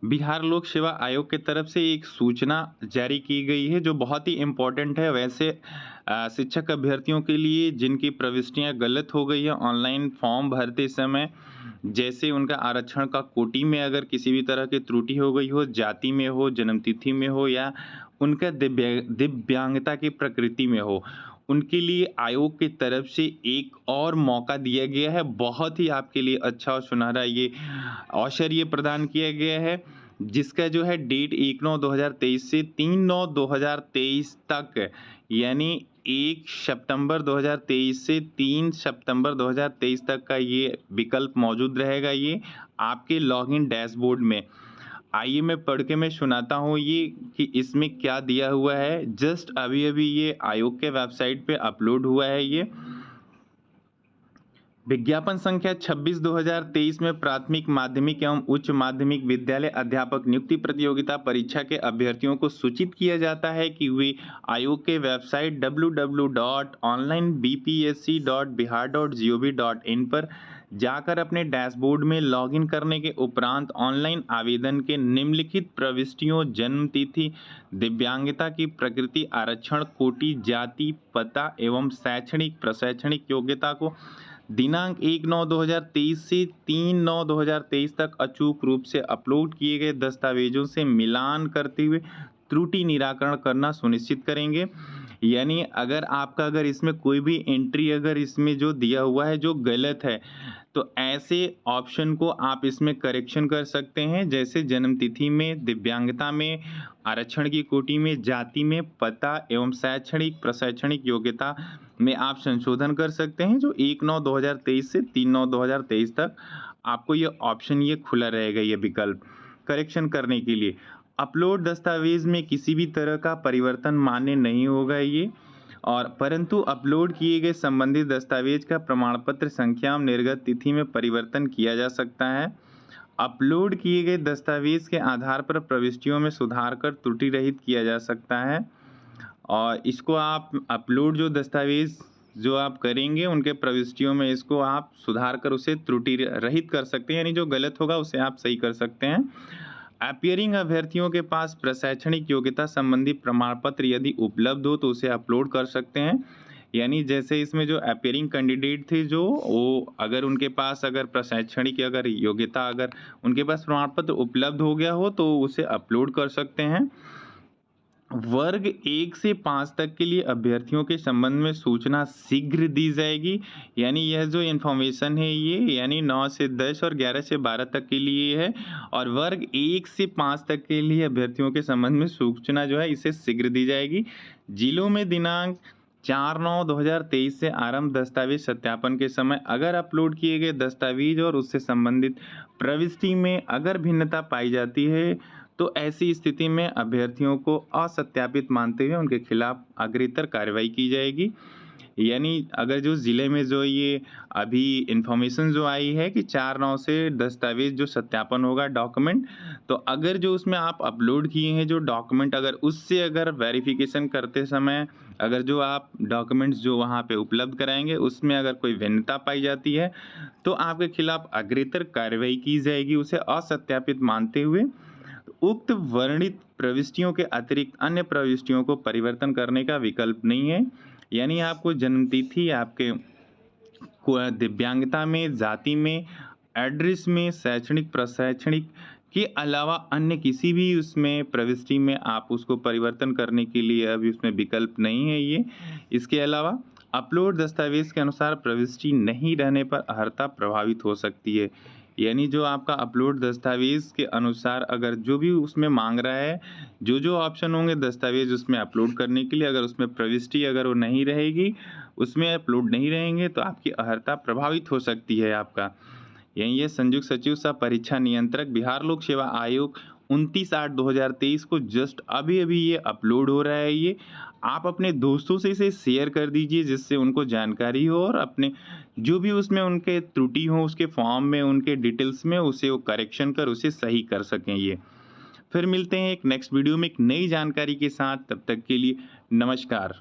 बिहार लोक सेवा आयोग की तरफ से एक सूचना जारी की गई है जो बहुत ही इम्पोर्टेंट है। वैसे शिक्षक अभ्यर्थियों के लिए जिनकी प्रविष्टियां गलत हो गई है ऑनलाइन फॉर्म भरते समय, जैसे उनका आरक्षण का कोटि में अगर किसी भी तरह की त्रुटि हो गई हो, जाति में हो, जन्मतिथि में हो या उनका दिव्यांगता की प्रकृति में हो, उनके लिए आयोग की तरफ से एक और मौका दिया गया है। बहुत ही आपके लिए अच्छा और सुनहरा ये अवसर ये प्रदान किया गया है, जिसका जो है डेट 1/9/2023 से 3/9/2023 तक, यानी 1 सितंबर 2023 से 3 सितंबर 2023 तक का ये विकल्प मौजूद रहेगा ये आपके लॉगिन डैशबोर्ड में। आइए मैं सुनाता हूँ ये कि इसमें क्या दिया हुआ है। जस्ट अभी-अभी ये आयोग के वेबसाइट पे अपलोड हुआ है ये। विज्ञापन संख्या 26/2023 में प्राथमिक, माध्यमिक एवं उच्च माध्यमिक विद्यालय अध्यापक नियुक्ति प्रतियोगिता परीक्षा के अभ्यर्थियों को सूचित किया जाता है कि वे आयोग के वेबसाइट www.onlinebpsc.bihar.gov.in पर जाकर अपने डैशबोर्ड में लॉगिन करने के उपरांत ऑनलाइन आवेदन के निम्नलिखित प्रविष्टियों, जन्म तिथि, दिव्यांगता की प्रकृति, आरक्षण कोटि, जाति, पता एवं शैक्षणिक प्रशैक्षणिक योग्यता को दिनांक 1/9/2023 से 3/9/2023 तक अचूक रूप से अपलोड किए गए दस्तावेजों से मिलान करते हुए त्रुटि निराकरण करना सुनिश्चित करेंगे। यानी अगर इसमें कोई भी एंट्री अगर इसमें जो दिया हुआ है जो गलत है, तो ऐसे ऑप्शन को आप इसमें करेक्शन कर सकते हैं, जैसे जन्म तिथि में, दिव्यांगता में, आरक्षण की कोटि में, जाति में, पता एवं शैक्षणिक प्रशैक्षणिक योग्यता में आप संशोधन कर सकते हैं। जो 1/9/2023 से 3/9/2023 तक आपको ये ऑप्शन ये खुला रहेगा, ये विकल्प करेक्शन करने के लिए। अपलोड दस्तावेज में किसी भी तरह का परिवर्तन मान्य नहीं होगा ये, और परंतु अपलोड किए गए संबंधित दस्तावेज का प्रमाण पत्र संख्या और निर्गत तिथि में परिवर्तन किया जा सकता है। अपलोड किए गए दस्तावेज के आधार पर प्रविष्टियों में सुधार कर त्रुटि रहित किया जा सकता है, और इसको आप अपलोड जो दस्तावेज जो आप करेंगे उनके प्रविष्टियों में इसको आप सुधार कर उसे त्रुटि रहित कर सकते हैं, यानी जो गलत होगा उसे आप सही कर सकते हैं। अपीयरिंग अभ्यर्थियों के पास प्रशैक्षणिक योग्यता संबंधी प्रमाण पत्र यदि उपलब्ध हो तो उसे अपलोड कर सकते हैं। यानी जैसे इसमें जो अपीयरिंग कैंडिडेट थे जो वो अगर उनके पास अगर प्रशैक्षणिक अगर योग्यता अगर उनके पास प्रमाण पत्र उपलब्ध हो गया हो तो उसे अपलोड कर सकते हैं। वर्ग 1 से 5 तक के लिए अभ्यर्थियों के संबंध में सूचना शीघ्र दी जाएगी। यानी यह जो इन्फॉर्मेशन है ये यानी 9 से 10 और 11 से 12 तक के लिए है, और वर्ग 1 से 5 तक के लिए अभ्यर्थियों के संबंध में सूचना जो है इसे शीघ्र दी जाएगी। जिलों में दिनांक 4/9/2023 से आरंभ दस्तावेज सत्यापन के समय अगर अपलोड किए गए दस्तावेज और उससे संबंधित प्रविष्टि में अगर भिन्नता पाई जाती है तो ऐसी स्थिति में अभ्यर्थियों को असत्यापित मानते हुए उनके खिलाफ अग्रेतर कार्रवाई की जाएगी। यानी अगर जो ज़िले में जो ये अभी इन्फॉर्मेशन जो आई है कि 4/9 से दस्तावेज जो सत्यापन होगा डॉक्यूमेंट, तो अगर जो उसमें आप अपलोड किए हैं जो डॉक्यूमेंट अगर उससे अगर वेरिफिकेशन करते समय अगर जो आप डॉक्यूमेंट्स जो वहाँ पे उपलब्ध कराएंगे उसमें अगर कोई भिन्नता पाई जाती है तो आपके खिलाफ अग्रेतर कार्रवाई की जाएगी उसे असत्यापित मानते हुए। उक्त वर्णित प्रविष्टियों के अतिरिक्त अन्य प्रविष्टियों को परिवर्तन करने का विकल्प नहीं है। यानी आपको जन्म तिथि, आपके दिव्यांगता में, जाति में, एड्रेस में, शैक्षणिक प्रशैक्षणिक के अलावा अन्य किसी भी उसमें प्रविष्टि में आप उसको परिवर्तन करने के लिए अभी उसमें विकल्प नहीं है ये। इसके अलावा अपलोड दस्तावेज के अनुसार प्रविष्टि नहीं रहने पर अर्हता प्रभावित हो सकती है। यानी जो आपका अपलोड दस्तावेज के अनुसार अगर जो भी उसमें मांग रहा है, जो ऑप्शन होंगे दस्तावेज उसमें अपलोड करने के लिए, अगर उसमें प्रविष्टि अगर वो नहीं रहेगी, उसमें अपलोड नहीं रहेंगे तो आपकी अर्हता प्रभावित हो सकती है आपका। यही है संयुक्त सचिव सह परीक्षा नियंत्रक बिहार लोक सेवा आयोग 29/8/2023 को जस्ट अभी-अभी ये अपलोड हो रहा है ये। आप अपने दोस्तों से इसे शेयर कर दीजिए जिससे उनको जानकारी हो और अपने जो भी उसमें उनके त्रुटि हो उसके फॉर्म में उनके डिटेल्स में उसे वो करेक्शन कर उसे सही कर सकें ये। फिर मिलते हैं एक नेक्स्ट वीडियो में एक नई जानकारी के साथ, तब तक के लिए नमस्कार।